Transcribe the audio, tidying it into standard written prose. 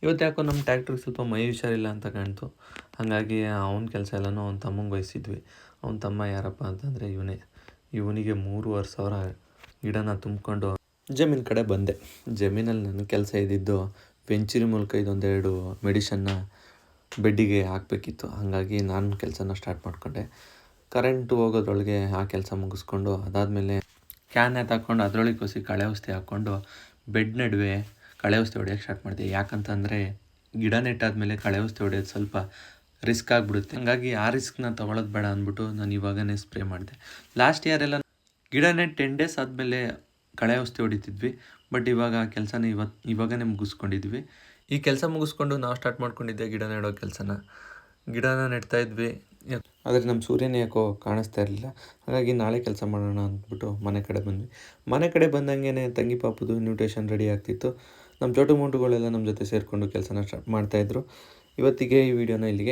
ಇವತ್ತು ಯಾಕೋ ನಮ್ಮ ಟ್ಯಾಕ್ಟ್ರಿಗೆ ಸ್ವಲ್ಪ ಮೈ ಹುಷಾರಿಲ್ಲ ಅಂತ ಕಾಣ್ತು. ಹಾಗಾಗಿ ಅವನ ಕೆಲಸ ಎಲ್ಲನೂ ಅವ್ನ ತಮ್ಮಂಗೆ ವಹಿಸಿದ್ವಿ. ಅವ್ನ ತಮ್ಮ ಯಾರಪ್ಪ ಅಂತಂದರೆ ಇವನಿಗೆ 3,500 ಗಿಡನ ತುಂಬಿಕೊಂಡು ಜಮೀನು ಕಡೆ ಬಂದೆ. ಜಮೀನಲ್ಲಿ ನನ್ನ ಕೆಲಸ ಇದ್ದಿದ್ದು ವೆಂಚುರಿ ಮೂಲಕ ಇದೊಂದೆರಡು ಮೆಡಿಷನ್ನ ಬೆಡ್ಡಿಗೆ ಹಾಕಬೇಕಿತ್ತು. ಹಾಗಾಗಿ ನಾನು ಕೆಲಸನ ಸ್ಟಾರ್ಟ್ ಮಾಡಿಕೊಂಡೆ. ಕರೆಂಟು ಹೋಗೋದ್ರೊಳಗೆ ಆ ಕೆಲಸ ಮುಗಿಸ್ಕೊಂಡು ಅದಾದಮೇಲೆ ಕ್ಯಾನ್ ತಗೊಂಡು ಅದರೊಳಗೆ ಕಳೆ ಔಷಧಿ ಹಾಕ್ಕೊಂಡು ಬೆಡ್ ನಡುವೆ ಕಳೆ ಔಷಧಿ ಹೊಡೆಯೋಕ್ಕೆ ಸ್ಟಾರ್ಟ್ ಮಾಡಿದೆ. ಯಾಕಂತಂದರೆ ಗಿಡ ನೆಟ್ಟಾದಮೇಲೆ ಕಳೆ ಔಷಧಿ ಹೊಡೆಯೋದು ಸ್ವಲ್ಪ ರಿಸ್ಕ್ ಆಗಿಬಿಡುತ್ತೆ. ಹಾಗಾಗಿ ಆ ರಿಸ್ಕ್ನ ತೊಗೊಳೋದು ಬೇಡ ಅಂದ್ಬಿಟ್ಟು ನಾನು ಇವಾಗನೇ ಸ್ಪ್ರೇ ಮಾಡಿದೆ. ಲಾಸ್ಟ್ ಇಯರೆಲ್ಲ ಗಿಡ ನೆಟ್ಟು 10 ಡೇಸ್ ಆದಮೇಲೆ ಕಳೆ ಔಷಧಿ ಹೊಡಿತಿದ್ವಿ. ಬಟ್ ಇವಾಗ ಆ ಕೆಲಸನ ಇವಾಗನೇ ಮುಗಿಸ್ಕೊಂಡಿದ್ವಿ. ಈ ಕೆಲಸ ಮುಗಿಸ್ಕೊಂಡು ನಾವು ಸ್ಟಾರ್ಟ್ ಮಾಡ್ಕೊಂಡಿದ್ದೆ ಗಿಡ ನೆಡೋ ಕೆಲಸನ. ಗಿಡನ ನೆಡ್ತಾ ಇದ್ವಿ. ಆದರೆ ನಮ್ಮ ಸೂರ್ಯನ ಯಾಕೋ ಕಾಣಿಸ್ತಾ ಇರಲಿಲ್ಲ. ಹಾಗಾಗಿ ನಾಳೆ ಕೆಲಸ ಮಾಡೋಣ ಅಂದ್ಬಿಟ್ಟು ಮನೆ ಕಡೆ ಬಂದ್ವಿ. ಮನೆ ಕಡೆ ಬಂದಂಗೆ ತಂಗಿ ಪಾಪದು ಇನ್ವಿಟೇಷನ್ ರೆಡಿ ಆಗ್ತಿತ್ತು. ನಮ್ಮ ಚೋಟು ಮೋಟುಗಳೆಲ್ಲ ನಮ್ಮ ಜೊತೆ ಸೇರಿಕೊಂಡು ಕೆಲಸನ ಸ್ಟಾರ್ಟ್ ಮಾಡ್ತಾಯಿದ್ರು. ಇವತ್ತಿಗೆ ಈ ವಿಡಿಯೋನ ಇಲ್ಲಿಗೆ